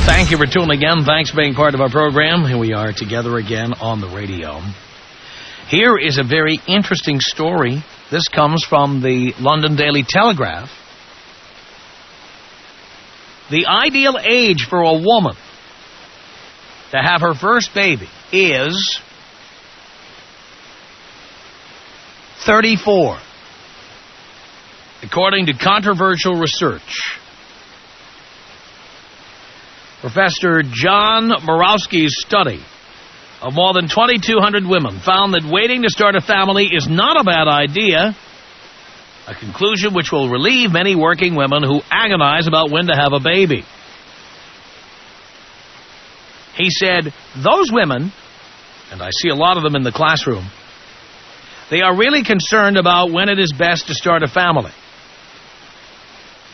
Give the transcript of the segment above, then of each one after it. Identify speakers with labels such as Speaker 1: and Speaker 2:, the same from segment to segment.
Speaker 1: Thank you for tuning in. Thanks for being part of our program. Here we are together again on the radio. Here is a very interesting story. This comes from the London Daily Telegraph. The ideal age for a woman to have her first baby is 34, according to controversial research. Professor John Morawski's study of more than 2,200 women found that waiting to start a family is not a bad idea, a conclusion which will relieve many working women who agonize about when to have a baby. He said, those women, and I see a lot of them in the classroom, they are really concerned about when it is best to start a family.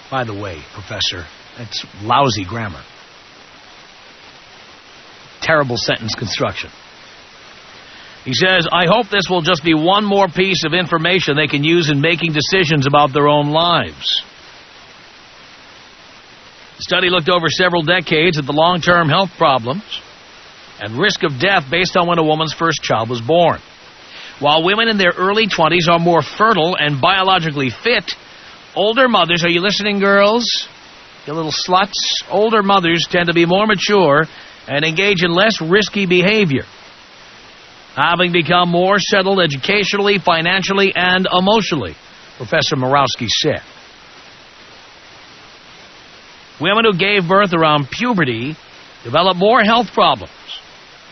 Speaker 1: By the way, Professor, that's lousy grammar. Terrible sentence construction. He says, I hope this will just be one more piece of information they can use in making decisions about their own lives. The study looked over several decades at the long-term health problems and risk of death based on when a woman's first child was born. While women in their early 20s are more fertile and biologically fit, older mothers, are you listening, girls? You little sluts? Older mothers tend to be more mature and engage in less risky behavior, having become more settled educationally, financially, and emotionally, Professor Morawski said. Women who gave birth around puberty develop more health problems,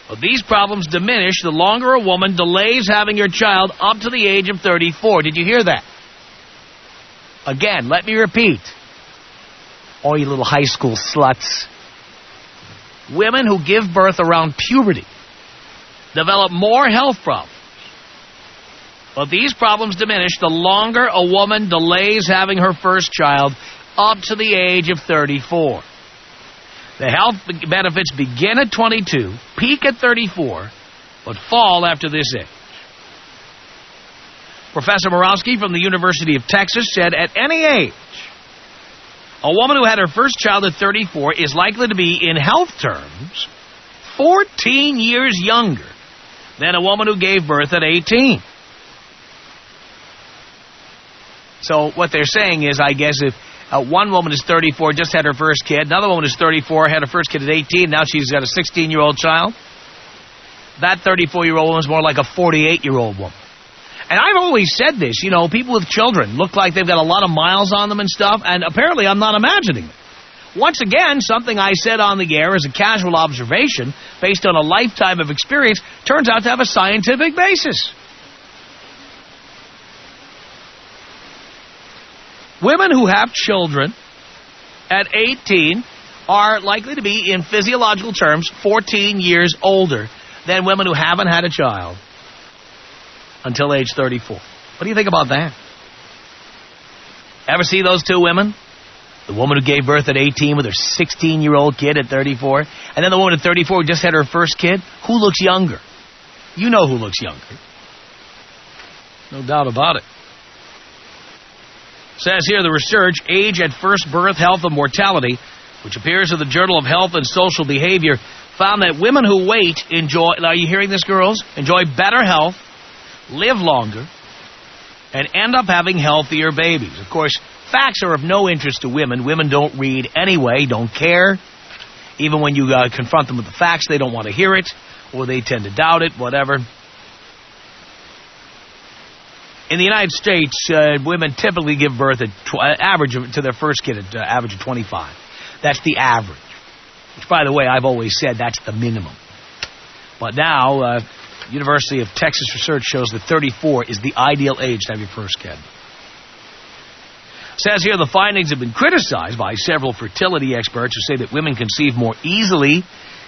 Speaker 1: but these problems diminish the longer a woman delays having her child up to the age of 34. Did you hear that? Again, let me repeat. All you little high school sluts. Women who give birth around puberty develop more health problems, but these problems diminish the longer a woman delays having her first child up to the age of 34. The health benefits begin at 22, peak at 34, but fall after this age. Professor Morawski from the University of Texas said at any age, a woman who had her first child at 34 is likely to be, in health terms, 14 years younger than a woman who gave birth at 18. So what they're saying is, I guess, if one woman is 34, just had her first kid, another woman is 34, had her first kid at 18, now she's got a 16-year-old child, that 34-year-old woman is more like a 48-year-old woman. And I've always said this, you know, people with children look like they've got a lot of miles on them and stuff, and apparently I'm not imagining it. Once again, something I said on the air as a casual observation based on a lifetime of experience turns out to have a scientific basis. Women who have children at 18 are likely to be, in physiological terms, 14 years older than women who haven't had a child until age 34. What do you think about that? Ever see those two women? The woman who gave birth at 18 with her 16-year-old kid at 34, and then the woman at 34 who just had her first kid? Who looks younger? You know who looks younger. No doubt about it. Says here the research, Age at First Birth, Health and Mortality, which appears in the Journal of Health and Social Behavior, found that women who wait enjoy, are you hearing this, girls? Enjoy better health, live longer, and end up having healthier babies. Of course, facts are of no interest to women. Women don't read anyway, don't care. Even when you confront them with the facts, they don't want to hear it, or they tend to doubt it, whatever. In the United States, women typically give birth at average to their first kid at average of 25. That's the average. Which, by the way, I've always said that's the minimum. But now, University of Texas research shows that 34 is the ideal age to have your first kid. Says here the findings have been criticized by several fertility experts who say that women conceive more easily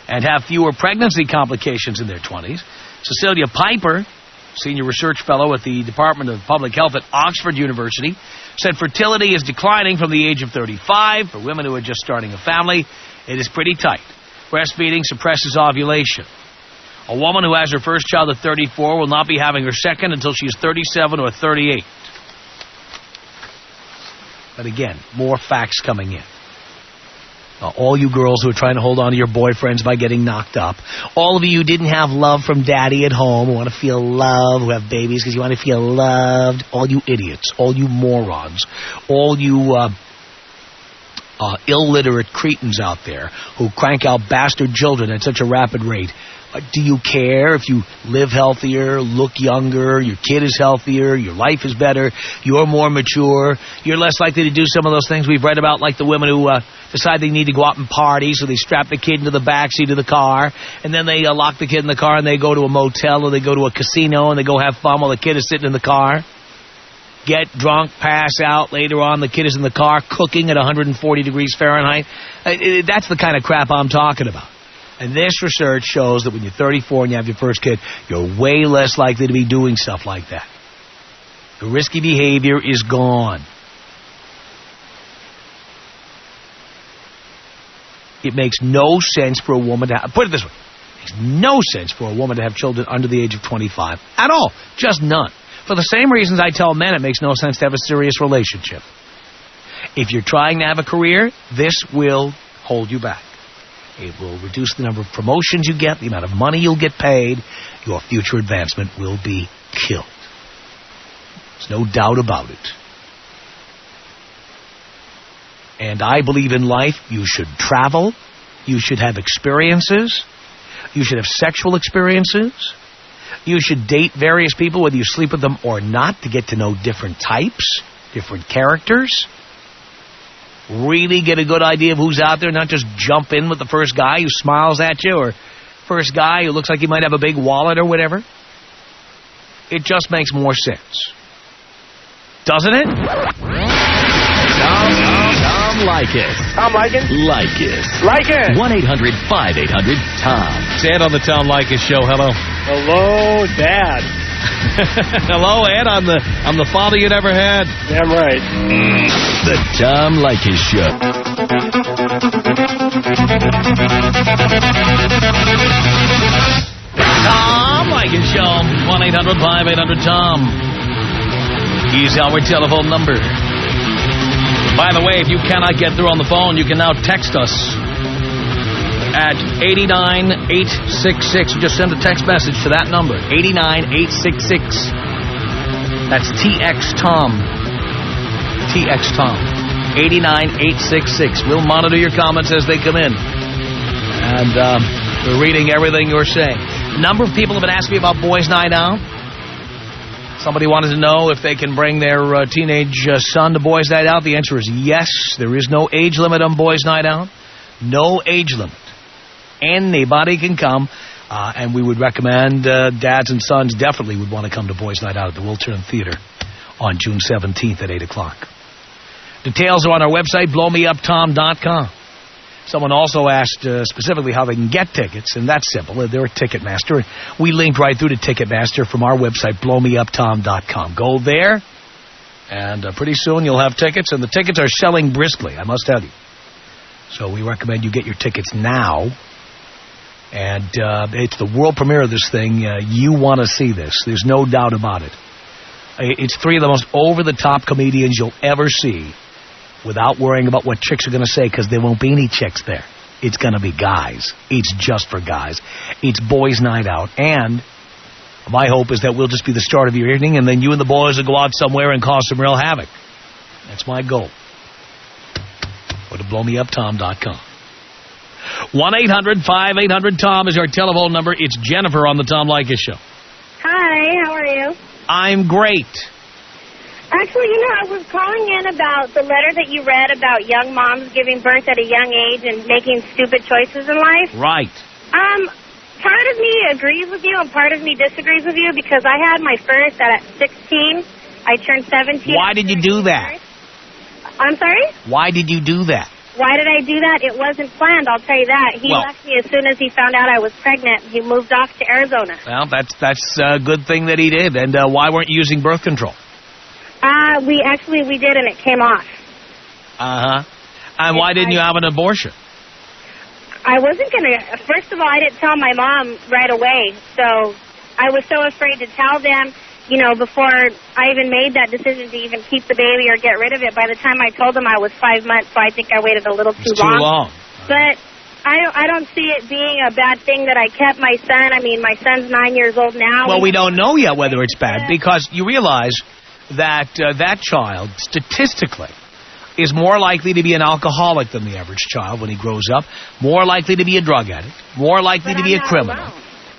Speaker 1: and have fewer pregnancy complications in their 20s. Cecilia Piper, senior research fellow at the Department of Public Health at Oxford University, said fertility is declining from the age of 35. For women who are just starting a family, it is pretty tight. Breastfeeding suppresses ovulation. A woman who has her first child at 34 will not be having her second until she is 37 or 38. But again, more facts coming in. All you girls who are trying to hold on to your boyfriends by getting knocked up. All of you who didn't have love from daddy at home, who want to feel love, who have babies because you want to feel loved. All you idiots. All you morons. All you illiterate cretins out there who crank out bastard children at such a rapid rate. Do you care if you live healthier, look younger, your kid is healthier, your life is better, you're more mature, you're less likely to do some of those things we've read about, like the women who decide they need to go out and party, so they strap the kid into the backseat of the car, and then they lock the kid in the car and they go to a motel or they go to a casino and they go have fun while the kid is sitting in the car. Get drunk, pass out. Later on, the kid is in the car cooking at 140 degrees Fahrenheit. That's the kind of crap I'm talking about. And this research shows that when you're 34 and you have your first kid, you're way less likely to be doing stuff like that. The risky behavior is gone. It makes no sense for a woman to have, put it this way, it makes no sense for a woman to have children under the age of 25 at all. Just none. For the same reasons I tell men it makes no sense to have a serious relationship. If you're trying to have a career, this will hold you back. It will reduce the number of promotions you get, the amount of money you'll get paid. Your future advancement will be killed. There's no doubt about it. And I believe in life you should travel. You should have experiences. You should have sexual experiences. You should date various people, whether you sleep with them or not, to get to know different types, different characters. Really get a good idea of who's out there, not just jump in with the first guy who smiles at you or first guy who looks like he might have a big wallet or whatever. It just makes more sense. Doesn't it?
Speaker 2: Tom Leykis.
Speaker 3: Tom Leykis?
Speaker 2: Leykis.
Speaker 3: Leykis.
Speaker 2: 1-800-5800-TOM.
Speaker 1: Say it on the Tom Leykis Show. Hello.
Speaker 3: Hello, Dad.
Speaker 1: Hello, Ed. I'm the father you never had.
Speaker 3: Damn right.
Speaker 2: The Tom Leykis Show.
Speaker 1: Tom Leykis Show. 1-800-5800-TOM. He's our telephone number. By the way, if you cannot get through on the phone, you can now text us at 89866. Just send a text message to that number, 89866. That's TX Tom. TX Tom. 89866. We'll monitor your comments as they come in. And we're reading everything you're saying. A number of people have been asking me about Boys Night Out. Somebody wanted to know if they can bring their teenage son to Boys Night Out. The answer is yes. There is no age limit on Boys Night Out. No age limit. Anybody can come. And we would recommend dads and sons definitely would want to come to Boys Night Out at the Wiltern Theater on June 17th at 8 o'clock. Details are on our website, blowmeuptom.com. Someone also asked specifically how they can get tickets, and that's simple. They're at Ticketmaster. We linked right through to Ticketmaster from our website, blowmeuptom.com. Go there, and pretty soon you'll have tickets, and the tickets are selling briskly, I must tell you. So we recommend you get your tickets now. And it's the world premiere of this thing. You want to see this. There's no doubt about it. It's three of the most over-the-top comedians you'll ever see without worrying about what chicks are going to say, because there won't be any chicks there. It's going to be guys. It's just for guys. It's Boys Night Out. And my hope is that we'll just be the start of your evening, and then you and the boys will go out somewhere and cause some real havoc. That's my goal. Go to blowmeuptom.com. 1-800-5800-TOM is our telephone number. It's Jennifer on the Tom Leykis Show.
Speaker 4: Hi, how are you?
Speaker 1: I'm great.
Speaker 4: Actually, I was calling in about the letter that you read about young moms giving birth at a young age and making stupid choices in life.
Speaker 1: Right.
Speaker 4: Part of me agrees with you and part of me disagrees with you, because I had my first at 16. I turned 17.
Speaker 1: Why did you do that?
Speaker 4: I'm sorry?
Speaker 1: Why did you do that?
Speaker 4: Why did I do that? It wasn't planned, I'll tell you that. He left me as soon as he found out I was pregnant. He moved off to Arizona.
Speaker 1: Well, that's a good thing that he did. And why weren't you using birth control?
Speaker 4: We did, and it came off.
Speaker 1: Uh-huh. And why didn't you have an abortion?
Speaker 4: I wasn't going to. First of all, I didn't tell my mom right away. So I was so afraid to tell them, before I even made that decision to even keep the baby or get rid of it. By the time I told them, I was 5 months, so I think I waited a little too long. But I don't see it being a bad thing that I kept my son. I mean, my son's 9 years old now.
Speaker 1: Well, we don't know yet whether it's bad, because you realize that that child, statistically, is more likely to be an alcoholic than the average child when he grows up, more likely to be a drug addict, more likely to be a criminal.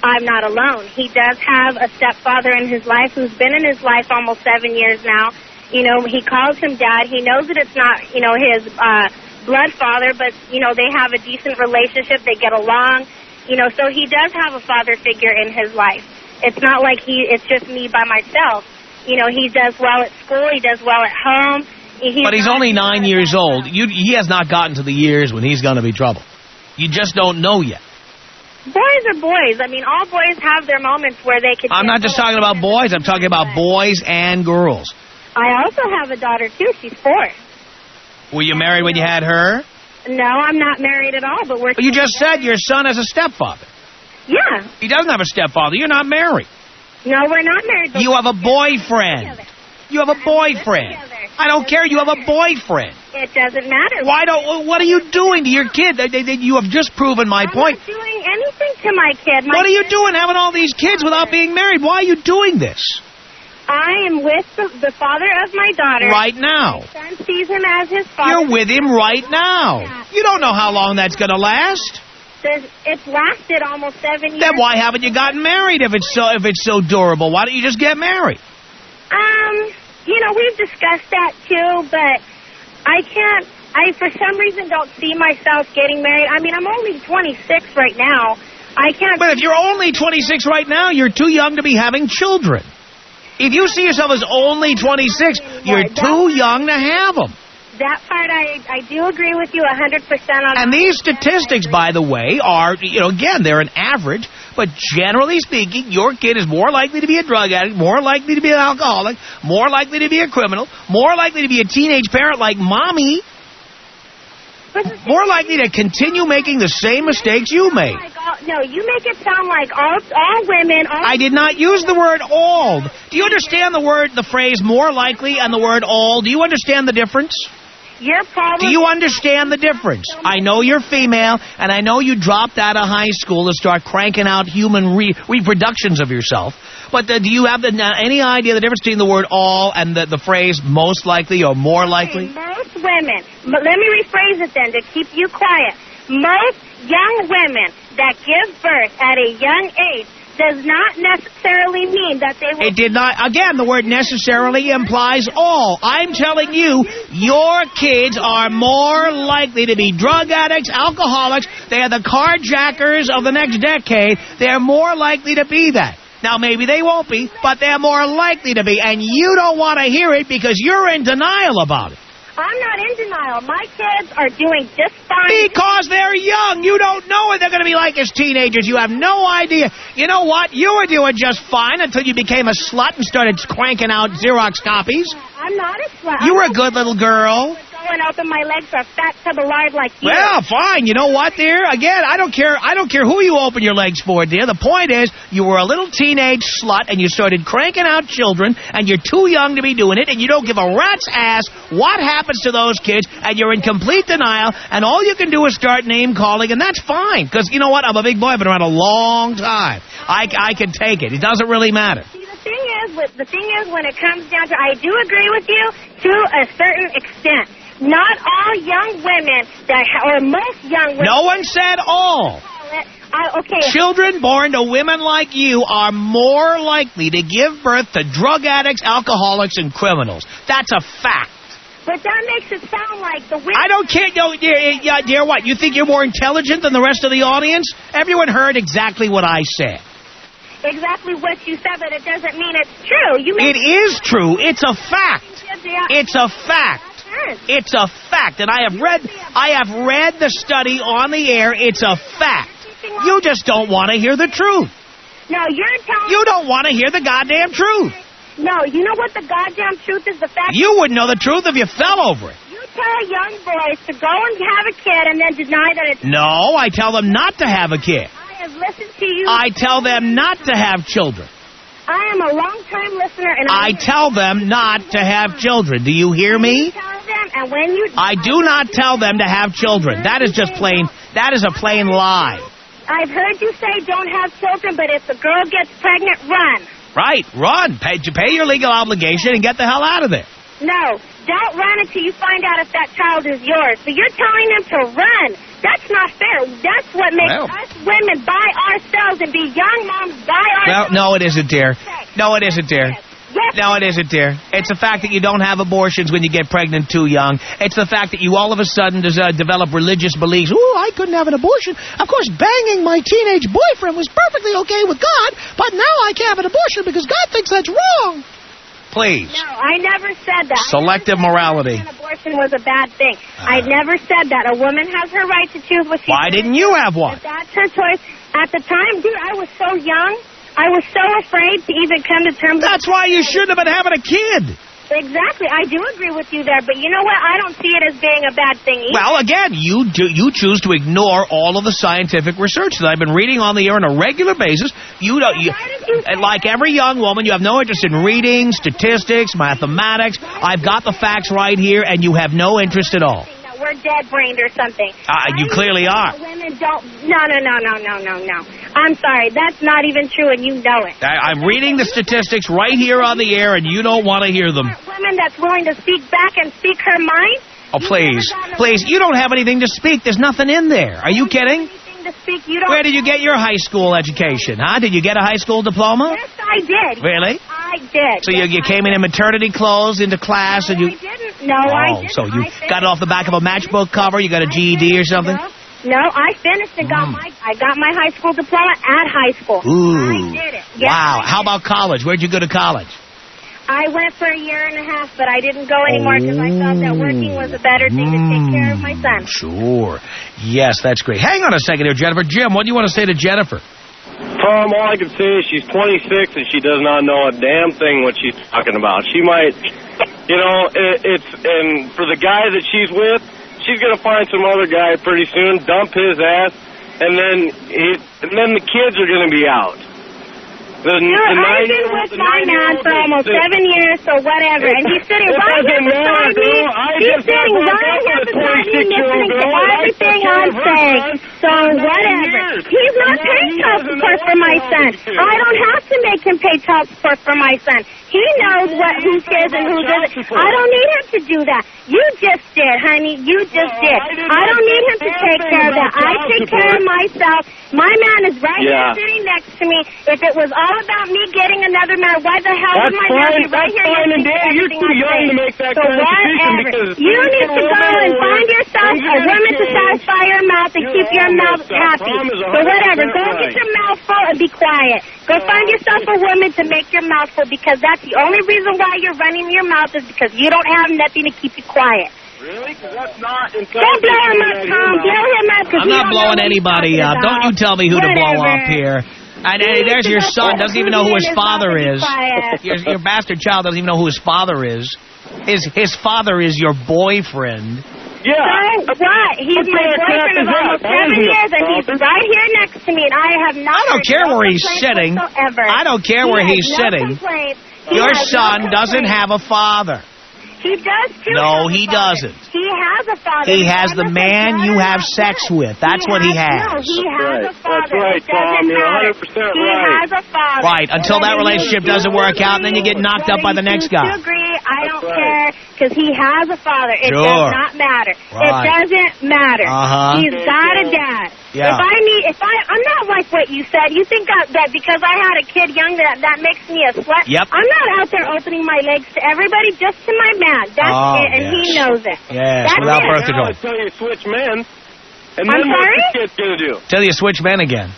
Speaker 4: I'm not alone. He does have a stepfather in his life who's been in his life almost 7 years now. You know, he calls him dad. He knows that it's not, you know, his blood father, but, you know, they have a decent relationship. They get along. You know, so he does have a father figure in his life. It's not like it's just me by myself. You know, he does well at school. He does well at home.
Speaker 1: But he's only 9 years old. He has not gotten to the years when he's going to be trouble. You just don't know yet.
Speaker 4: Boys are boys. I mean, all boys have their moments where they can...
Speaker 1: I'm not just talking about boys. I'm talking about boys and girls.
Speaker 4: I also have a daughter, too. She's 4.
Speaker 1: Were you married when you had her?
Speaker 4: No, I'm not married at all, but we're...
Speaker 1: You just said your son has a stepfather.
Speaker 4: Yeah.
Speaker 1: He doesn't have a stepfather. You're not married.
Speaker 4: No, we're not married.
Speaker 1: You have a boyfriend. You have a boyfriend. I don't care. You have a boyfriend.
Speaker 4: It doesn't matter.
Speaker 1: What are you doing to your kid? You have just proven my point.
Speaker 4: I'm not doing anything to my kid.
Speaker 1: What are you doing having all these kids without being married? Why are you doing this?
Speaker 4: I am with the father of my daughter.
Speaker 1: Right now.
Speaker 4: My son sees him as his father.
Speaker 1: You're with him right now. You don't know how long that's going to last.
Speaker 4: It's lasted almost 7 years.
Speaker 1: Then why haven't you gotten married if it's so durable? Why don't you just get married?
Speaker 4: You know, we've discussed that too, but I for some reason don't see myself getting married. I mean, I'm only 26 right now. I can't...
Speaker 1: But if you're only 26 right now, you're too young to be having children. If you see yourself as only 26, you're too young to have them.
Speaker 4: That part, I do agree with you 100% on.
Speaker 1: And these statistics, by the way, are, you know, again, they're an average, but generally speaking, your kid is more likely to be a drug addict, more likely to be an alcoholic, more likely to be a criminal, more likely to be a teenage parent like Mommy, more likely to continue making the same mistakes you made.
Speaker 4: No, you make it sound like all women...
Speaker 1: I did not use the word all. Do you understand the phrase more likely and the word all? Do you understand the difference? Do you understand the difference? I know you're female, and I know you dropped out of high school to start cranking out human reproductions of yourself. But do you have any idea the difference between the word all and the phrase most likely or more likely?
Speaker 4: Most women, but let me rephrase it then to keep you quiet. Most young women that give birth at a young age does not necessarily mean that they will...
Speaker 1: It did not. Again, the word necessarily implies all. I'm telling you, your kids are more likely to be drug addicts, alcoholics. They are the carjackers of the next decade. They're more likely to be that. Now, maybe they won't be, but they're more likely to be. And you don't want to hear it because you're in denial about it.
Speaker 4: I'm not in denial. My kids are doing just fine.
Speaker 1: Because they're young. You don't know what they're going to be like as teenagers. You have no idea. You know what? You were doing just fine until you became a slut and started cranking out Xerox copies.
Speaker 4: I'm not a slut.
Speaker 1: You were a good little girl.
Speaker 4: Going out in my legs for a fat tub of lard like you.
Speaker 1: Well, fine. You know what, dear? Again, I don't care who you open your legs for, dear. The point is, you were a little teenage slut, and you started cranking out children, and you're too young to be doing it, and you don't give a rat's ass what happens to those kids, and you're in complete denial, and all you can do is start name-calling, and that's fine, because you know what? I'm a big boy. I've been around a long time. I can take it. It doesn't really matter.
Speaker 4: See, the thing is, when it comes down to, I do agree with you to a certain extent. Not all young women, or most young women...
Speaker 1: No one said all.
Speaker 4: Okay.
Speaker 1: Children born to women like you are more likely to give birth to drug addicts, alcoholics, and criminals. That's a fact.
Speaker 4: But that makes it sound like the women...
Speaker 1: I don't care. No, dear, what? You think you're more intelligent than the rest of the audience? Everyone heard exactly what I said.
Speaker 4: Exactly what you said, but it doesn't mean it's true.
Speaker 1: It is true. It's a fact. It's a fact. It's a fact, and I have read the study on the air. It's a fact. You just don't want to hear the truth.
Speaker 4: No, you're telling...
Speaker 1: You don't want to hear the goddamn truth.
Speaker 4: No, you know what the goddamn truth is? The fact...
Speaker 1: You wouldn't know the truth if you fell over it.
Speaker 4: You tell young boys to go and have a kid and then deny that it's...
Speaker 1: No, I tell them not to have a kid.
Speaker 4: I have listened to you...
Speaker 1: I tell them not to have children.
Speaker 4: I am a long-time listener, and
Speaker 1: I tell them not to have children. Do you hear me?
Speaker 4: Tell them And when you...
Speaker 1: I do not tell them to have children. That is just plain... That is a plain lie.
Speaker 4: I've heard you say don't have children, but if the girl gets pregnant, run.
Speaker 1: Right, run. Pay your legal obligation and get the hell out of there.
Speaker 4: No, don't run until you find out if that child is yours. So you're telling them to run. That's not fair. That's what makes us women by ourselves and be young moms by ourselves.
Speaker 1: Well, no, it isn't, dear. No, it isn't, dear.
Speaker 4: Yes.
Speaker 1: No, it isn't, dear. It's the fact that you don't have abortions when you get pregnant too young. It's the fact that you all of a sudden develop religious beliefs. Ooh, I couldn't have an abortion. Of course, banging my teenage boyfriend was perfectly okay with God, but now I can't have an abortion because God thinks that's wrong. Please.
Speaker 4: No, I never said that.
Speaker 1: Selective morality.
Speaker 4: An abortion was a bad thing. I never said that. A woman has her right to choose what she
Speaker 1: Why didn't you have one?
Speaker 4: That's her choice. At the time, dude, I was so young. I was so afraid to even come to terms with...
Speaker 1: That's why you shouldn't have been having a kid.
Speaker 4: Exactly. I do agree with you there, but you know what? I don't see it as being a bad thing either.
Speaker 1: Well, again, you choose to ignore all of the scientific research that I've been reading on the air on a regular basis. Like every young woman, you have no interest in reading, statistics, mathematics. I've got the facts right here, and you have no interest at all.
Speaker 4: We're dead-brained or something.
Speaker 1: You clearly are.
Speaker 4: Women don't... No. I'm sorry. That's not even true, and you know it.
Speaker 1: I'm reading the statistics right here on the air, and you don't want to hear them.
Speaker 4: Women that's willing to speak back and speak her mind...
Speaker 1: Oh, please. Please, you don't have anything to speak. There's nothing in there. Are you kidding? Where did you get your high school education, huh? Did you get a high school diploma?
Speaker 4: Yes, I did.
Speaker 1: Really?
Speaker 4: I did.
Speaker 1: So you came in maternity clothes into class and you...
Speaker 4: I didn't. No, I didn't.
Speaker 1: So you got it off the back of a matchbook cover? You got a GED or something?
Speaker 4: No, I finished and I got my high school diploma at high school.
Speaker 1: Ooh.
Speaker 4: I did it. Yes,
Speaker 1: wow. How about college? Where'd you go to college?
Speaker 4: I went for a year and a half, but I didn't go anymore because I thought that working was a better thing to take care of my son.
Speaker 1: Sure. Yes, that's great. Hang on a second here, Jennifer. Jim, what do you want to say to Jennifer?
Speaker 3: Tom, all I can say is she's 26 and she does not know a damn thing what she's talking about. She might, and for the guy that she's with, she's going to find some other guy pretty soon, dump his ass, and then the kids are going to be out.
Speaker 4: I've been with my man for almost 7 years, so whatever. And he's sitting right here beside me. He's sitting right here beside me listening to everything I'm saying. So whatever. He's not paying child support for my son. I don't have to make him pay child support for my son. He knows who's his and who's isn't. I don't need him to do that. You just did, honey. You just did. I don't need him to take care of that. I take care of myself. My man is right here sitting next to me. If it was all about me getting another man, why the hell would my man be right here listening to everything I'm saying?
Speaker 3: To make that
Speaker 4: so whatever. You need to go and find yourself a woman to satisfy your mouth and keep your mouth happy. So whatever. Go get your mouth full and be quiet. Go find yourself a woman to make your mouth full because that's the only reason why you're running your mouth is because you don't have nothing to keep you quiet.
Speaker 3: Really? Because that's not...
Speaker 4: Don't blow him up, Tom. Blow him up.
Speaker 1: I'm not blowing anybody up. Don't you tell me who to blow up here. And there's your son. Doesn't even know who his father is. Your bastard child doesn't even know who his father is. His father is your boyfriend.
Speaker 3: Yeah.
Speaker 4: So what? He's my boyfriend of almost 7 years, and he's right here next to me, and I have not...
Speaker 1: I don't care where he's sitting. I don't care where he's sitting. Your son doesn't have a father.
Speaker 4: He does, too.
Speaker 1: No, he doesn't.
Speaker 4: He has a father.
Speaker 1: He has the man you have sex with. That's what he has.
Speaker 4: No, he has a father.
Speaker 3: That's right, Tom. You're 100% right.
Speaker 4: He has a father.
Speaker 1: Right, until that relationship doesn't work out, and then you get knocked up by the next guy.
Speaker 4: I agree. I don't care, because he has a father. It does not matter.
Speaker 1: Right.
Speaker 4: It doesn't matter. He's got a dad.
Speaker 1: Yeah.
Speaker 4: I'm not like what you said. You think that because I had a kid young that makes me a slut?
Speaker 1: Yep.
Speaker 4: I'm not out there opening my legs to everybody, just to my man. That's it, and he knows it.
Speaker 1: Yes,
Speaker 4: that's
Speaker 1: without
Speaker 4: it.
Speaker 1: birth control.
Speaker 3: I tell you to switch men, and
Speaker 4: I'm
Speaker 3: then
Speaker 4: sorry?
Speaker 3: what's the kid's going to do?
Speaker 1: Tell you to switch men again.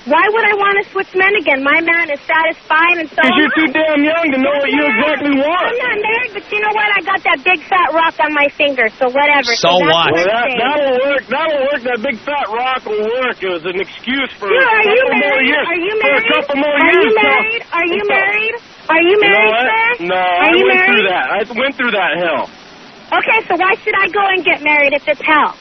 Speaker 4: Why would I want to switch men again? My man is satisfied and so
Speaker 3: Because you're too damn young to know what you exactly want.
Speaker 4: I'm not married, but you know what? I got that big fat rock on my finger, so whatever.
Speaker 1: So what?
Speaker 3: Well, that'll work. That'll work. That big fat rock will work. It was an excuse for
Speaker 4: Dude,
Speaker 3: a couple more years.
Speaker 4: Are you
Speaker 3: For
Speaker 4: married?
Speaker 3: a couple more
Speaker 4: Are
Speaker 3: years.
Speaker 4: you married? Are you married? Are you married, sir?
Speaker 3: No,
Speaker 4: I
Speaker 3: went through that. I went through that hell.
Speaker 4: Okay, so why should I go and get married if it's hell?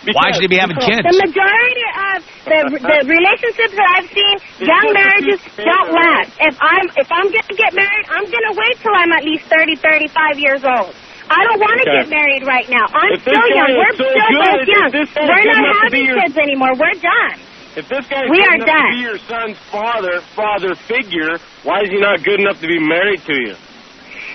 Speaker 1: Why should he be having kids?
Speaker 4: The majority of the relationships that I've seen, young marriages don't last. If I'm going to get married, I'm going to wait till I'm at least 30, 35 years old. I don't want to get married right now. I'm
Speaker 3: If this
Speaker 4: still young.
Speaker 3: guy
Speaker 4: We're
Speaker 3: is so
Speaker 4: still
Speaker 3: good,
Speaker 4: both young.
Speaker 3: if this guy's
Speaker 4: We're
Speaker 3: good
Speaker 4: not
Speaker 3: enough to
Speaker 4: having
Speaker 3: be your-
Speaker 4: kids anymore. We're done.
Speaker 3: If this guy's
Speaker 4: We
Speaker 3: good
Speaker 4: are
Speaker 3: enough
Speaker 4: done.
Speaker 3: to be your son's father figure, why is he not good enough to be married to you?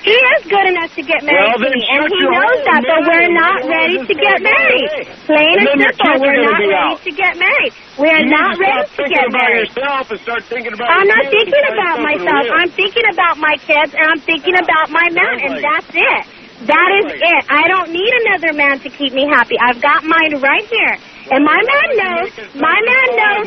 Speaker 4: He is good enough to get married
Speaker 3: Well,
Speaker 4: to
Speaker 3: then
Speaker 4: me, and
Speaker 3: shut
Speaker 4: he
Speaker 3: your
Speaker 4: knows
Speaker 3: hole
Speaker 4: that,
Speaker 3: and
Speaker 4: but
Speaker 3: marry
Speaker 4: we're
Speaker 3: him.
Speaker 4: not
Speaker 3: Otherwise,
Speaker 4: ready
Speaker 3: this
Speaker 4: to
Speaker 3: guy's
Speaker 4: get
Speaker 3: gonna
Speaker 4: married.
Speaker 3: go away.
Speaker 4: Plain
Speaker 3: And
Speaker 4: and
Speaker 3: then your
Speaker 4: simple,
Speaker 3: kids are
Speaker 4: we're
Speaker 3: gonna
Speaker 4: not
Speaker 3: be
Speaker 4: ready
Speaker 3: out.
Speaker 4: to get married. We are
Speaker 3: You
Speaker 4: not
Speaker 3: need to
Speaker 4: ready
Speaker 3: stop
Speaker 4: to
Speaker 3: thinking
Speaker 4: get
Speaker 3: about
Speaker 4: married.
Speaker 3: yourself and start thinking about
Speaker 4: I'm
Speaker 3: your
Speaker 4: not
Speaker 3: kids and
Speaker 4: thinking
Speaker 3: find
Speaker 4: about
Speaker 3: something
Speaker 4: myself.
Speaker 3: real.
Speaker 4: I'm thinking about my kids, and I'm thinking about my man,
Speaker 3: Sounds
Speaker 4: and
Speaker 3: like
Speaker 4: that's it. That is it. I don't need another man to keep me happy. I've got mine right here. And my man knows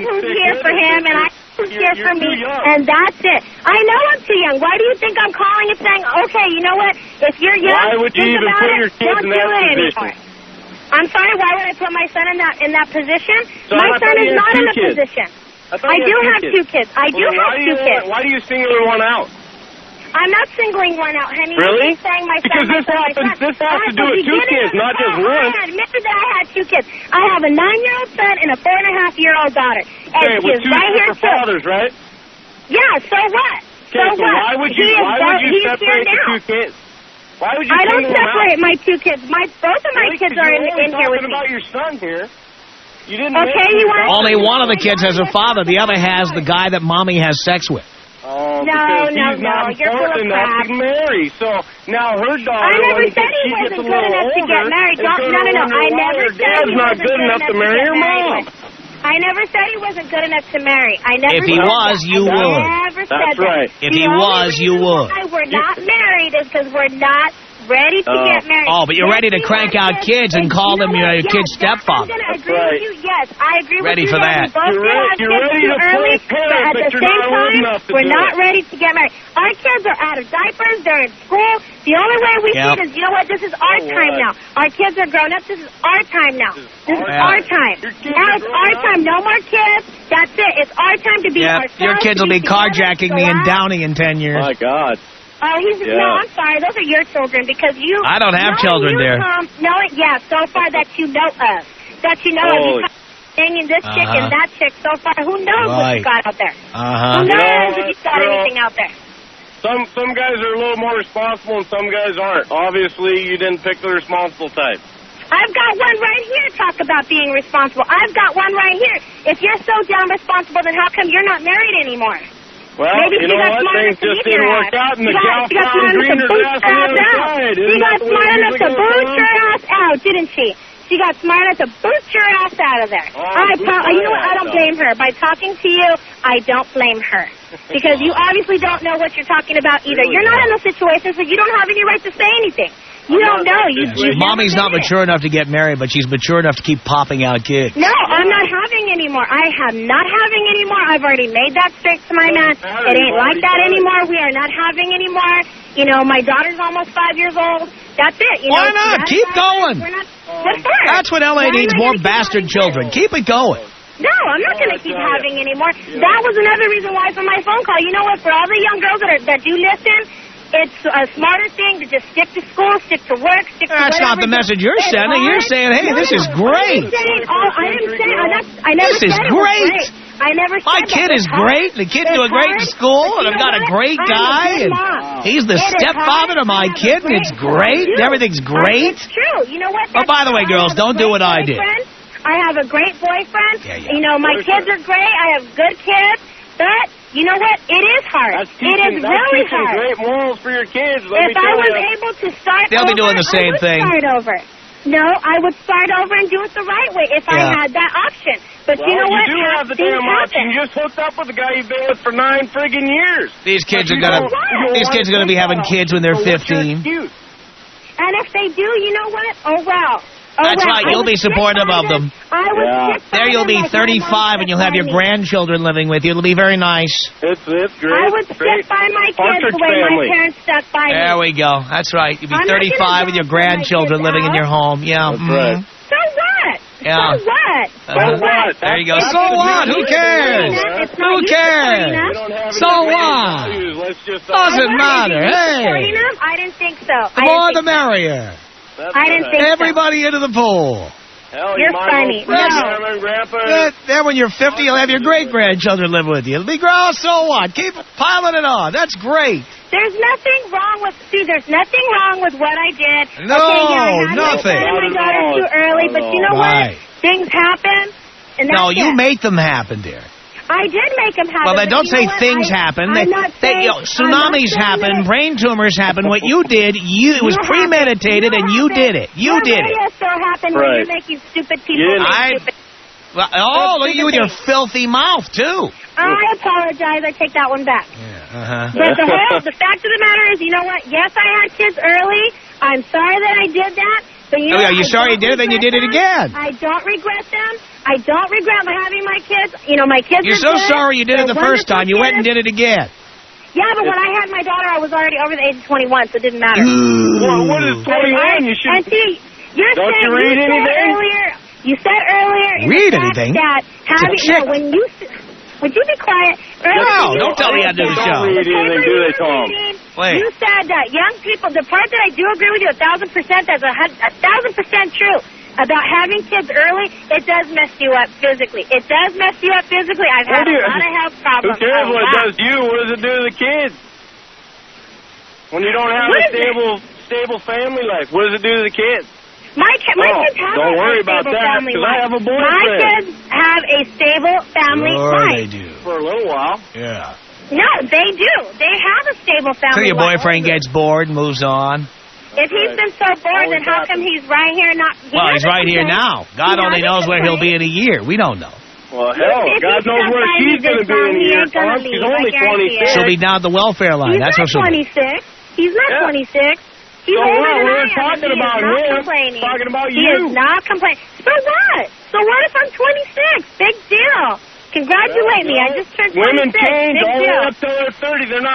Speaker 4: who's here for him, and who's here for me, and that's it. I know I'm too young. Why do you think I'm calling and saying, okay, you know what? If you're young,
Speaker 3: Why would you
Speaker 4: think
Speaker 3: even
Speaker 4: about
Speaker 3: put
Speaker 4: it,
Speaker 3: your kids
Speaker 4: don't
Speaker 3: in
Speaker 4: do
Speaker 3: that
Speaker 4: it
Speaker 3: position?
Speaker 4: anymore. I'm sorry, why would I put my son in that position?
Speaker 3: So
Speaker 4: My
Speaker 3: I
Speaker 4: son
Speaker 3: thought
Speaker 4: is
Speaker 3: you had
Speaker 4: not in
Speaker 3: two
Speaker 4: a
Speaker 3: kids.
Speaker 4: position.
Speaker 3: I thought
Speaker 4: I
Speaker 3: you
Speaker 4: do
Speaker 3: had
Speaker 4: have two kids. I do have two kids.
Speaker 3: Why do you single one out?
Speaker 4: I'm not singling one out, honey.
Speaker 3: Really?
Speaker 4: I'm just saying my son,
Speaker 3: Because
Speaker 4: my
Speaker 3: this
Speaker 4: son, my
Speaker 3: happens.
Speaker 4: son.
Speaker 3: This has to do
Speaker 4: At the
Speaker 3: with two
Speaker 4: beginning
Speaker 3: kids,
Speaker 4: of the
Speaker 3: not just
Speaker 4: call,
Speaker 3: one.
Speaker 4: I admitted that I had two kids. I have a 9-year-old son and a 4.5-year-old daughter. And
Speaker 3: Okay,
Speaker 4: she
Speaker 3: with
Speaker 4: is
Speaker 3: two
Speaker 4: right here
Speaker 3: different
Speaker 4: too.
Speaker 3: fathers, right?
Speaker 4: Yeah, so what?
Speaker 3: Okay, so
Speaker 4: what?
Speaker 3: why would you
Speaker 4: He's here
Speaker 3: separate the
Speaker 4: now.
Speaker 3: two kids? Why would you
Speaker 4: I don't
Speaker 3: single them out?
Speaker 4: separate my two kids. Both of my
Speaker 3: Really?
Speaker 4: kids
Speaker 3: 'Cause
Speaker 4: are
Speaker 3: you're
Speaker 4: in
Speaker 3: only
Speaker 4: here with
Speaker 3: talking
Speaker 4: me.
Speaker 3: about your son here. You didn't.
Speaker 4: Okay,
Speaker 3: mention
Speaker 4: you
Speaker 3: your
Speaker 4: want-
Speaker 3: daughter.
Speaker 1: Only one of the kids has a father. The other has the guy that mommy has sex with.
Speaker 3: Oh,
Speaker 4: No,
Speaker 3: because
Speaker 4: no,
Speaker 3: he's not
Speaker 4: no, you're full of
Speaker 3: important enough
Speaker 4: crap.
Speaker 3: to marry. So now her daughter,
Speaker 4: I never
Speaker 3: when
Speaker 4: said he
Speaker 3: she gets
Speaker 4: wasn't
Speaker 3: a
Speaker 4: good
Speaker 3: little
Speaker 4: enough to get
Speaker 3: older,
Speaker 4: married.
Speaker 3: is gonna
Speaker 4: No.
Speaker 3: wonder
Speaker 4: I
Speaker 3: why
Speaker 4: never
Speaker 3: her
Speaker 4: said
Speaker 3: dad's
Speaker 4: he
Speaker 3: not
Speaker 4: wasn't
Speaker 3: good enough to marry
Speaker 4: get
Speaker 3: her
Speaker 4: married.
Speaker 3: mom.
Speaker 4: I never said he wasn't good enough to marry. I never
Speaker 1: If he
Speaker 4: said
Speaker 1: was,
Speaker 4: that.
Speaker 1: you
Speaker 4: I
Speaker 1: would.
Speaker 4: never said
Speaker 3: That's
Speaker 4: that.
Speaker 3: right.
Speaker 1: If
Speaker 4: The
Speaker 1: he
Speaker 4: only
Speaker 1: was, you
Speaker 4: reason
Speaker 1: would.
Speaker 4: why we're not married is because we're not ready to get married.
Speaker 1: Oh, but you're
Speaker 4: Yes,
Speaker 1: ready to
Speaker 4: we
Speaker 1: crank
Speaker 4: want
Speaker 1: out kids and call them your
Speaker 4: Yes,
Speaker 1: kid's stepfather.
Speaker 4: I'm going to
Speaker 3: That's
Speaker 4: agree
Speaker 3: right.
Speaker 4: with you. Yes, I agree
Speaker 1: Ready
Speaker 4: with you.
Speaker 1: for that.
Speaker 4: We both
Speaker 3: You're
Speaker 4: did
Speaker 3: ready-
Speaker 4: have
Speaker 3: you're
Speaker 4: kids
Speaker 3: ready
Speaker 4: too
Speaker 3: to play
Speaker 4: early,
Speaker 3: parent,
Speaker 4: but at
Speaker 3: but
Speaker 4: the
Speaker 3: you're
Speaker 4: same
Speaker 3: not old
Speaker 4: time,
Speaker 3: enough to
Speaker 4: we're
Speaker 3: do
Speaker 4: not
Speaker 3: it.
Speaker 4: ready to get married. Our kids are out of diapers. They're in school. The only way we see
Speaker 1: Yep.
Speaker 4: it is, you know what, this is our
Speaker 3: So
Speaker 4: time
Speaker 3: what?
Speaker 4: now. Our kids are grown up. This is our time now. This is
Speaker 1: Yeah.
Speaker 4: our time.
Speaker 3: Your kids
Speaker 4: Now
Speaker 3: are
Speaker 4: it's
Speaker 3: grown
Speaker 4: our
Speaker 3: up.
Speaker 4: time. No more kids. That's it. It's our time to be
Speaker 1: Yeah,
Speaker 4: ourselves.
Speaker 1: your kids
Speaker 4: to
Speaker 1: will be
Speaker 4: together,
Speaker 1: carjacking
Speaker 4: to
Speaker 1: me
Speaker 4: go
Speaker 1: in
Speaker 4: out.
Speaker 1: Downey in 10 years.
Speaker 3: My God.
Speaker 4: Oh,
Speaker 3: Yeah.
Speaker 4: no, I'm sorry. Those are your children because you...
Speaker 1: I don't have
Speaker 4: knowing
Speaker 1: children,
Speaker 4: you,
Speaker 1: dear.
Speaker 4: Tom, yeah, so far that you know of. That you know of.
Speaker 3: Holy-
Speaker 4: You hanging this chick
Speaker 1: Uh-huh.
Speaker 4: and that chick so far. Who knows what
Speaker 1: Right.
Speaker 4: you got out there?
Speaker 1: Uh-huh.
Speaker 4: Who
Speaker 3: You know
Speaker 4: knows
Speaker 3: what,
Speaker 4: if you got
Speaker 3: girl?
Speaker 4: anything out there?
Speaker 3: Some guys are a little more responsible and some guys aren't. Obviously, you didn't pick the responsible type.
Speaker 4: I've got one right here talk about being responsible. I've got one right here. If you're so damn responsible, then how come you're not married anymore?
Speaker 3: Well,
Speaker 4: Maybe
Speaker 3: you
Speaker 4: she
Speaker 3: know
Speaker 4: got
Speaker 3: what?
Speaker 4: smart
Speaker 3: Things
Speaker 4: enough to
Speaker 3: just
Speaker 4: leave
Speaker 3: didn't
Speaker 4: your
Speaker 3: work
Speaker 4: ass.
Speaker 3: out, and the
Speaker 4: She
Speaker 3: gal
Speaker 4: got
Speaker 3: found
Speaker 4: smart enough to
Speaker 3: greener
Speaker 4: boot
Speaker 3: grass
Speaker 4: her
Speaker 3: on
Speaker 4: ass
Speaker 3: the other
Speaker 4: out.
Speaker 3: side.
Speaker 4: She
Speaker 3: Isn't
Speaker 4: got
Speaker 3: that the way
Speaker 4: smart
Speaker 3: it
Speaker 4: enough to
Speaker 3: usually goes
Speaker 4: boot
Speaker 3: down?
Speaker 4: your ass out, didn't she? She got smart enough to boot your ass out of there.
Speaker 3: Oh, boot
Speaker 4: You know
Speaker 3: my
Speaker 4: what? I
Speaker 3: ass
Speaker 4: don't
Speaker 3: out.
Speaker 4: blame her. By talking to you, I don't blame her. Because you obviously don't know what you're talking about either.
Speaker 3: Really
Speaker 4: You're not
Speaker 3: don't.
Speaker 4: in those situations, so you don't have any right to say anything. You don't know.
Speaker 1: Mommy's not mature enough to get married, but she's mature enough to keep popping out kids.
Speaker 4: No, I'm not having any more. I am not having any more. I've already made that straight to my man. It ain't like that anymore. We are not having any more. You know, my daughter's almost 5 years old. That's it. You
Speaker 1: Why
Speaker 4: know,
Speaker 1: not?
Speaker 4: that's
Speaker 1: Keep
Speaker 4: it.
Speaker 1: going.
Speaker 4: We're not, what for?
Speaker 1: That's what L.A.
Speaker 4: Why am
Speaker 1: needs,
Speaker 4: I
Speaker 1: more
Speaker 4: gonna keep
Speaker 1: bastard
Speaker 4: having
Speaker 1: children.
Speaker 4: kids?
Speaker 1: Keep it going.
Speaker 4: No, I'm not going to keep having any more. That was another reason why for my phone call. You know what? For all the young girls that do listen, it's a smarter thing to just stick to school, stick to work, stick to
Speaker 1: That's not
Speaker 4: whatever.
Speaker 1: the message you're
Speaker 4: It's
Speaker 1: sending. You're
Speaker 4: hard.
Speaker 1: saying, hey,
Speaker 4: No,
Speaker 1: this is
Speaker 4: I
Speaker 1: great.
Speaker 4: didn't say, I didn't say, I never
Speaker 1: This is
Speaker 4: said it was
Speaker 1: great.
Speaker 4: I never said
Speaker 1: My
Speaker 4: that.
Speaker 1: kid
Speaker 4: It's
Speaker 1: is
Speaker 4: hard.
Speaker 1: great. The kid's
Speaker 4: It's
Speaker 1: doing great in
Speaker 4: hard,
Speaker 1: school,
Speaker 4: but
Speaker 1: and
Speaker 4: you
Speaker 1: I've
Speaker 4: know
Speaker 1: got a
Speaker 4: what?
Speaker 1: great
Speaker 4: I'm a
Speaker 1: guy,
Speaker 4: good
Speaker 1: and
Speaker 4: mom.
Speaker 1: he's the
Speaker 4: It is
Speaker 1: stepfather
Speaker 4: hard.
Speaker 1: to my
Speaker 4: I have a
Speaker 1: kid, and it's great, and
Speaker 4: too.
Speaker 1: everything's great.
Speaker 4: It's true. You know what?
Speaker 1: Oh, by the way, girls, don't do what I did.
Speaker 4: I have a great boyfriend.
Speaker 1: Yeah.
Speaker 4: You know, my kids are great. I have good kids. But, you know what? It is hard.
Speaker 3: That's
Speaker 4: It is
Speaker 3: teaching
Speaker 4: really hard.
Speaker 3: great morals for your kids. Let me
Speaker 4: If I
Speaker 3: tell
Speaker 4: was
Speaker 3: you.
Speaker 4: able to start
Speaker 1: They'll
Speaker 4: over,
Speaker 1: be doing the same
Speaker 4: I would
Speaker 1: thing.
Speaker 4: start over. No, I would start over and do it the right way if I
Speaker 1: Yeah.
Speaker 4: had that option. But
Speaker 3: Well,
Speaker 4: you know what?
Speaker 3: you do have the
Speaker 4: Things
Speaker 3: damn option.
Speaker 4: happen.
Speaker 3: You just hooked up with a guy you've been with for 9 friggin' years.
Speaker 1: These kids
Speaker 3: But
Speaker 1: are
Speaker 3: you
Speaker 1: gonna.
Speaker 3: don't
Speaker 1: These kids are gonna be having kids when they're
Speaker 3: So what's your
Speaker 1: 15.
Speaker 3: excuse?
Speaker 4: And if they do, you know what? Oh, well. Oh,
Speaker 1: That's
Speaker 4: well.
Speaker 1: right,
Speaker 4: I
Speaker 1: you'll
Speaker 4: would
Speaker 1: be supportive
Speaker 4: stick by
Speaker 1: of them.
Speaker 4: I would
Speaker 3: Yeah.
Speaker 4: stick by
Speaker 1: There you'll
Speaker 4: them
Speaker 1: be
Speaker 4: like my mom
Speaker 1: 35, and you'll have your
Speaker 4: stuck by me.
Speaker 1: grandchildren living with you. It'll be very nice.
Speaker 3: It's great.
Speaker 4: I would
Speaker 3: great.
Speaker 4: stick by my kids
Speaker 3: Partridge
Speaker 4: the way
Speaker 3: family.
Speaker 4: my parents stuck by me.
Speaker 1: There we go. That's right. You'll be
Speaker 4: I'm not gonna
Speaker 1: 35 with your
Speaker 4: drag my
Speaker 1: grandchildren
Speaker 4: kids
Speaker 1: living in
Speaker 4: out.
Speaker 1: your home. Yeah.
Speaker 3: That's
Speaker 1: mhm.
Speaker 3: right.
Speaker 4: So what?
Speaker 1: Yeah.
Speaker 4: So what?
Speaker 1: Uh-huh.
Speaker 4: So what?
Speaker 1: There you go.
Speaker 3: That's
Speaker 1: So what? Who
Speaker 3: you,
Speaker 1: cares?
Speaker 3: Serena.
Speaker 4: It's not
Speaker 1: Who
Speaker 4: you
Speaker 1: cares?
Speaker 4: supporting
Speaker 3: We
Speaker 4: us.
Speaker 3: don't have
Speaker 1: So
Speaker 3: any
Speaker 1: what?
Speaker 3: values. Let's just
Speaker 1: Doesn't matter.
Speaker 4: Is it you
Speaker 1: Hey.
Speaker 4: supporting them? I didn't think so.
Speaker 1: The more the merrier.
Speaker 3: That's
Speaker 4: I didn't
Speaker 3: right.
Speaker 4: think so.
Speaker 1: Everybody into the pool.
Speaker 3: Hell,
Speaker 4: You're
Speaker 3: you might
Speaker 4: funny.
Speaker 3: as well
Speaker 4: No.
Speaker 3: Grandma and Grandpa.
Speaker 1: Then when you're 50, you'll have your great-grandchildren live with you. It'll be gross, so what? Keep piling it on. That's great.
Speaker 4: There's nothing wrong with, there's nothing wrong with what I did.
Speaker 5: No,
Speaker 4: I
Speaker 5: nothing.
Speaker 4: had my daughter too early, but you know
Speaker 5: Right.
Speaker 4: what? Things happen, and that's
Speaker 5: No, you
Speaker 4: it.
Speaker 5: make them happen, dear.
Speaker 4: I did make them happen.
Speaker 5: Well, then
Speaker 4: but
Speaker 5: don't
Speaker 4: you
Speaker 5: say
Speaker 4: know what?
Speaker 5: things happen.
Speaker 4: I'm not saying,
Speaker 5: Tsunamis happen, brain tumors happen. What you did, it was premeditated, and you did it. You did it.
Speaker 4: Your still happen when you're making stupid people stupid.
Speaker 5: Oh, look at you with your filthy mouth, too.
Speaker 4: I apologize. I take that one back.
Speaker 5: Yeah,
Speaker 4: But the fact of the matter is, you know what? Yes, I had kids early. I'm sorry that I did that. But you know,
Speaker 5: you're sorry you did it, then you did it again.
Speaker 4: I don't regret them. I don't regret having my kids. You know, my kids
Speaker 5: You're
Speaker 4: are
Speaker 5: so
Speaker 4: good.
Speaker 5: sorry you did it the first time. You went and did it again.
Speaker 4: Yeah, but when I had my daughter, I was already over the age of 21, so it didn't matter.
Speaker 3: Well, what is 21? You should...
Speaker 4: And see,
Speaker 3: Don't you read anything?
Speaker 4: You said earlier
Speaker 5: Read anything?
Speaker 4: that having, when you... Would you be quiet?
Speaker 5: No, don't tell me how to do the show.
Speaker 3: Don't read anything, do they, Tom?
Speaker 5: Wait.
Speaker 4: You said that young people, the part that I do agree with you 1,000%, that's 1,000% true. About having kids early, it does mess you up physically. It does mess you up physically. I've had a lot of health problems.
Speaker 3: Who cares what it does to you? What does it do to the kids? When you don't have a stable family life, what does it do to the kids?
Speaker 4: My kids have
Speaker 3: don't worry
Speaker 4: a
Speaker 3: about
Speaker 4: stable
Speaker 3: that,
Speaker 4: family
Speaker 3: 'cause
Speaker 4: life.
Speaker 3: I have a boyfriend.
Speaker 4: My kids have a stable family life.
Speaker 5: They do.
Speaker 3: For a little while.
Speaker 5: Yeah.
Speaker 4: No, they do. They have a stable
Speaker 5: So
Speaker 4: family
Speaker 5: your
Speaker 4: life.
Speaker 5: boyfriend gets bored and moves on?
Speaker 4: If he's been so bored, then how come he's right here not...
Speaker 5: Well, he's right here now. God only knows where he'll be in a year. We don't know.
Speaker 3: Well, hell, God knows where she's going to be in a year, Tom. She's only 26.
Speaker 5: She'll be down at the welfare line.
Speaker 4: He's
Speaker 5: That's
Speaker 4: not
Speaker 5: what she'll be.
Speaker 4: 26. He's not 26. He's
Speaker 3: So
Speaker 4: older
Speaker 3: what?
Speaker 4: than
Speaker 3: We're
Speaker 4: I am,
Speaker 3: talking
Speaker 4: and he
Speaker 3: about
Speaker 4: is not
Speaker 3: him.
Speaker 4: complaining.
Speaker 3: Talking about
Speaker 4: He
Speaker 3: you.
Speaker 4: is not complaining. So what? So what if I'm 26? Big deal. Congratulate me. I just turned 26.
Speaker 3: Women change
Speaker 4: Big
Speaker 3: all the way
Speaker 4: deal.
Speaker 3: up till they're 30. They're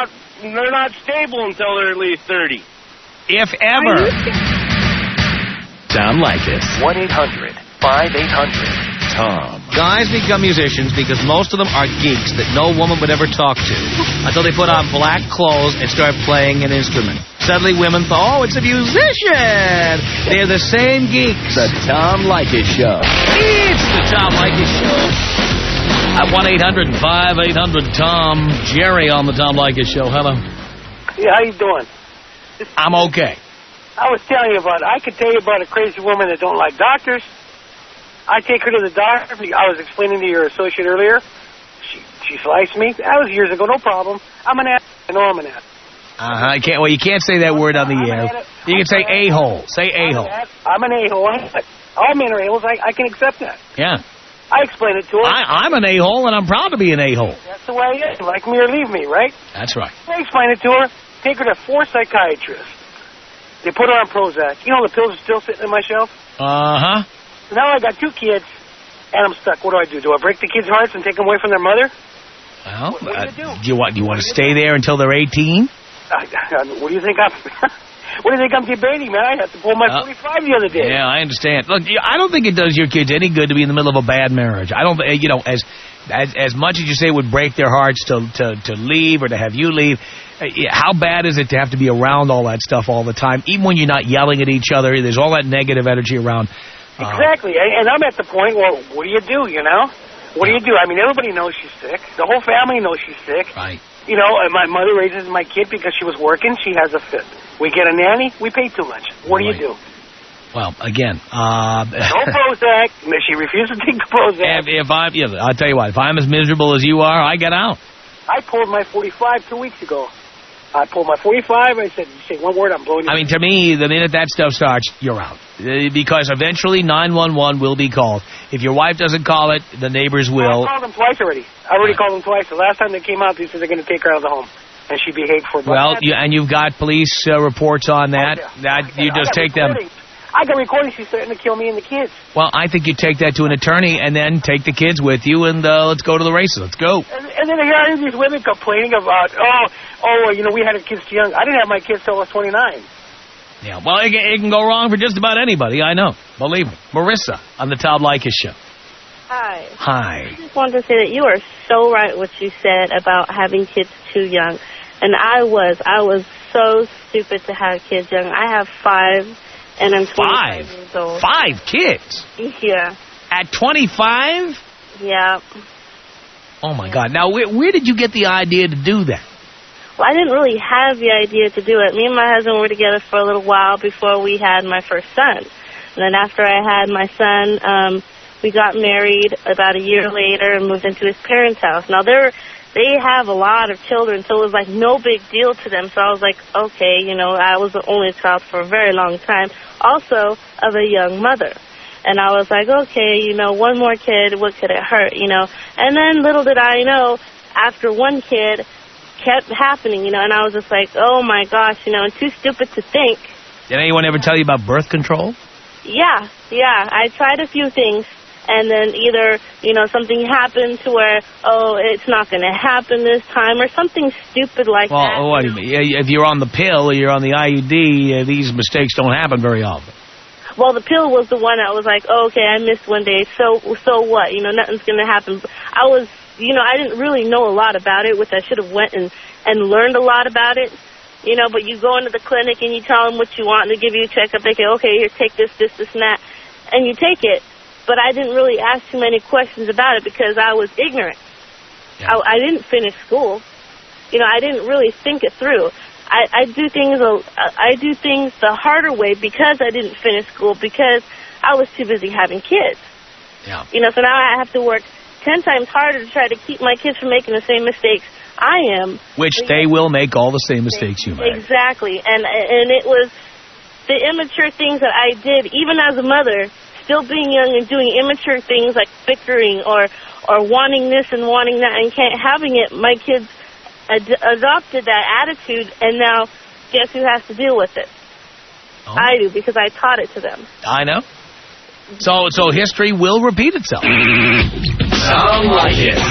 Speaker 3: not stable until they're at least 30.
Speaker 5: If ever.
Speaker 2: Tom Leykis. 1-800-5800-TOM.
Speaker 5: Guys become musicians because most of them are geeks that no woman would ever talk to until they put on black clothes and start playing an instrument. Suddenly women thought, oh, it's a musician. They're the same geeks.
Speaker 2: The Tom Leykis Show.
Speaker 5: It's the Tom Leykis Show. At 1-800-5800-TOM. Jerry on the Tom Leykis Show. Hello.
Speaker 6: Yeah, how you doing?
Speaker 5: I'm okay.
Speaker 6: I was telling you about, I could tell you about a crazy woman that don't like doctors. I take her to the doctor. I was explaining to your associate earlier. She sliced me. That was years ago, no problem. I'm an ass. I know I'm an ass.
Speaker 5: You can't say that word on the air. You can say a-hole. Say a-hole.
Speaker 6: I'm an a-hole. All men are a-holes. I can accept that.
Speaker 5: Yeah.
Speaker 6: I explained it to her.
Speaker 5: I'm an a-hole, and I'm proud to be an a-hole.
Speaker 6: That's the way it is. Like me or leave me, right?
Speaker 5: That's right.
Speaker 6: I explained it to her. Take her to 4 psychiatrists. They put her on Prozac. You know the pills are still sitting in my shelf?
Speaker 5: Uh-huh.
Speaker 6: So now I got 2 kids, and I'm stuck. What do? Do I break the kids' hearts and take them away from their mother?
Speaker 5: Well,
Speaker 6: What do you do?
Speaker 5: do you want to stay there until they're 18?
Speaker 6: What do you think I'm... What do you think I'm debating, man? I had to pull my 45 the other day.
Speaker 5: Yeah, I understand. Look, I don't think it does your kids any good to be in the middle of a bad marriage. I don't, as much as you say it would break their hearts to leave or to have you leave, how bad is it to have to be around all that stuff all the time? Even when you're not yelling at each other, there's all that negative energy around.
Speaker 6: Exactly. And I'm at the point, well, what do you do, you know? What do you do? I mean, everybody knows she's sick. The whole family knows she's sick.
Speaker 5: Right.
Speaker 6: You know, and my mother raises my kid because she was working. She has a fit. We get a nanny. We pay too much. What do you do?
Speaker 5: Well, again,
Speaker 6: no Prozac. She refuses to take the Prozac.
Speaker 5: I'll tell you what, if I'm as miserable as you are, I get out.
Speaker 6: I pulled my 45 2 weeks ago. I pulled my 45. I said, you say one word, I'm blowing you.
Speaker 5: I mean, to me, the minute that stuff starts, you're out. Because eventually 911 will be called. If your wife doesn't call it, the neighbors will.
Speaker 6: I called them twice already. I already called them twice. The last time they came out, they said they're going to take her out of the home. And she behaved for...
Speaker 5: Well, you've got police reports on that. You just take them...
Speaker 6: I got recordings. She's threatening to kill me and the kids.
Speaker 5: Well, I think you take that to an attorney and then take the kids with you and let's go to the races. Let's go.
Speaker 6: And then here are these women complaining about, we had our kids too young. I didn't have my kids till I was 29.
Speaker 5: Yeah, well, it can go wrong for just about anybody, I know. Believe me. Marissa on the Tom Leykis Show.
Speaker 7: Hi.
Speaker 5: Hi.
Speaker 7: I just wanted to say that you are so right what you said about having kids too young. And I was so stupid to have kids young. I have 5, and I'm 25 years old.
Speaker 5: 5 kids?
Speaker 7: Yeah.
Speaker 5: At 25?
Speaker 7: Yeah.
Speaker 5: Oh, my God. Now, where did you get the idea to do that?
Speaker 7: Well, I didn't really have the idea to do it. Me and my husband were together for a little while before we had my first son. And then after I had my son, we got married about a year later and moved into his parents' house. Now, they have a lot of children, so it was like no big deal to them. So I was like, okay, you know, I was the only child for a very long time, also of a young mother. And I was like, okay, you know, one more kid, what could it hurt, you know? And then little did I know, after one kid kept happening, you know, and I was just like, oh my gosh, you know, and too stupid to think.
Speaker 5: Did anyone ever tell you about birth control?
Speaker 7: Yeah. I tried a few things. And then either, you know, something happened to where, oh, it's not going to happen this time, or something stupid like that.
Speaker 5: Well, what do you mean? If you're on the pill or you're on the IUD, these mistakes don't happen very often.
Speaker 7: Well, the pill was the one that was like, oh, okay, I missed one day, so what? You know, nothing's going to happen. I was, you know, I didn't really know a lot about it, which I should have went and learned a lot about it. You know, but you go into the clinic and you tell them what you want, and they give you a checkup. They say, okay, here, take this, and that, and you take it. But I didn't really ask too many questions about it because I was ignorant. Yeah. I didn't finish school. You know, I didn't really think it through. I do things the harder way because I didn't finish school, because I was too busy having kids.
Speaker 5: Yeah.
Speaker 7: You know, so now I have to work 10 times harder to try to keep my kids from making the same mistakes I am.
Speaker 5: Which they will make all the same mistakes you make.
Speaker 7: Exactly. And it was the immature things that I did, even as a mother, still being young and doing immature things like bickering or wanting this and wanting that and having it. My kids adopted that attitude, and now guess who has to deal with it? Oh. I do, because I taught it to them.
Speaker 5: I know. So history will repeat itself.
Speaker 2: Tom Leykis.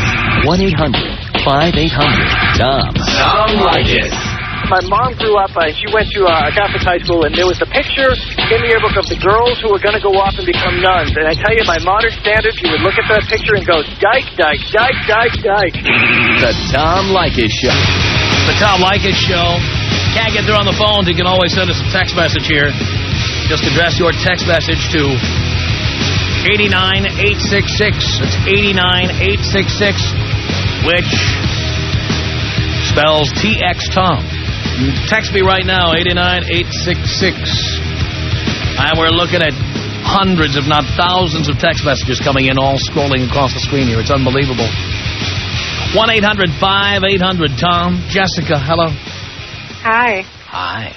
Speaker 2: 1-800-5800-TOM. Tom Leykis.
Speaker 6: My mom grew up, she went to a Catholic high school, and there was a picture in the yearbook of the girls who were going to go off and become nuns. And I tell you, by modern standards, you would look at that picture and go, dyke, dyke, dyke, dyke, dyke.
Speaker 2: The Tom Leykis Show.
Speaker 1: The Tom Leykis Show. Can't get through on the phones, you can always send us a text message here. Just address your text message to 89866. That's 89866, which spells TX Tom. Text me right now, 89866. And we're looking at hundreds, if not thousands, of text messages coming in, all scrolling across the screen here. It's unbelievable. 1-800-5800-TOM. Jessica, hello.
Speaker 8: Hi.
Speaker 1: Hi.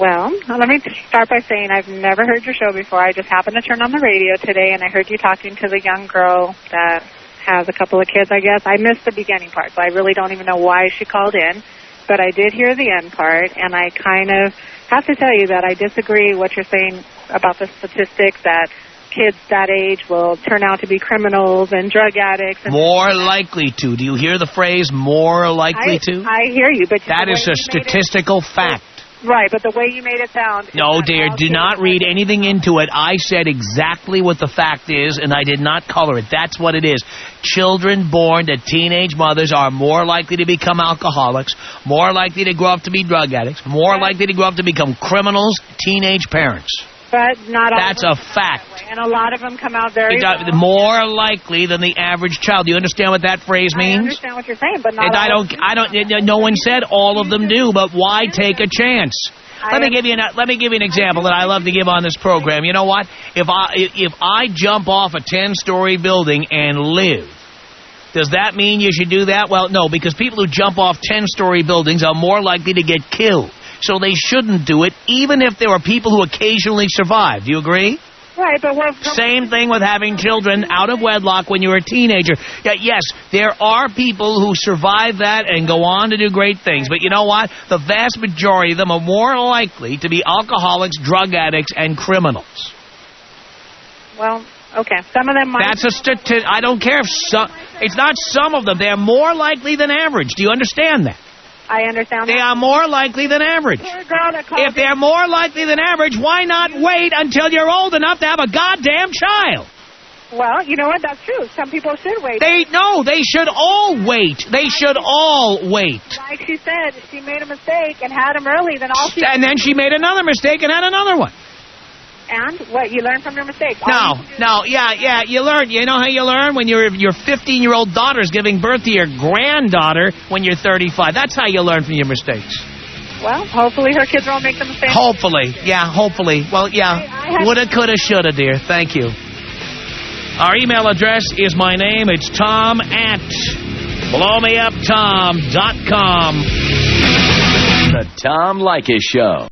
Speaker 8: Well, let me start by saying I've never heard your show before. I just happened to turn on the radio today, and I heard you talking to the young girl that has a couple of kids, I guess. I missed the beginning part, so I really don't even know why she called in. But I did hear the end part, and I kind of have to tell you that I disagree what you're saying about the statistics that kids that age will turn out to be criminals and drug addicts. And
Speaker 5: more likely to. Do you hear the phrase more likely to?
Speaker 8: I hear you, but
Speaker 5: that is a statistical fact.
Speaker 8: Right, but the way you made it sound...
Speaker 5: No, dear, do not read anything into it. I said exactly what the fact is, and I did not color it. That's what it is. Children born to teenage mothers are more likely to become alcoholics, more likely to grow up to be drug addicts, more likely to grow up to become criminals, teenage parents.
Speaker 8: But not all.
Speaker 5: That's a fact.
Speaker 8: And a lot of them come out very well.
Speaker 5: More likely than the average child. Do you understand what that phrase means?
Speaker 8: I understand what you're saying, but not
Speaker 5: no one said all of them do, but why take a chance? Let me give you an example that I love to give on this program. You know what? If I jump off a 10-story building and live, does that mean you should do that? Well, no, because people who jump off 10-story buildings are more likely to get killed. So they shouldn't do it, even if there are people who occasionally survive. Do you agree?
Speaker 8: Right, but
Speaker 5: same thing with having children out of wedlock when you're a teenager. Yeah, yes, there are people who survive that and go on to do great things. But you know what? The vast majority of them are more likely to be alcoholics, drug addicts, and criminals.
Speaker 8: Well, okay. Some of them might...
Speaker 5: That's a statistic. I don't care if some... It's not some of them. They're more likely than average. Do you understand that?
Speaker 8: I understand that.
Speaker 5: They are more likely than average. If they're more likely than average, why not wait until you're old enough to have a goddamn child?
Speaker 8: Well, you know what? That's true. Some people should wait.
Speaker 5: They should all wait. They should all wait.
Speaker 8: Like she said, she made a mistake and had him early, then all she...
Speaker 5: And then she made another mistake and had another one.
Speaker 8: And what? You learn from your mistakes.
Speaker 5: No, you learn. You know how you learn? When your 15-year-old daughter's giving birth to your granddaughter when you're 35. That's how you learn from your mistakes.
Speaker 8: Well, hopefully her kids won't make the mistake.
Speaker 5: Hopefully. Well, yeah. Woulda, coulda, shoulda, dear. Thank you. Our email address is my name. It's Tom at blowmeuptom.com.
Speaker 2: The Tom Leykis Show.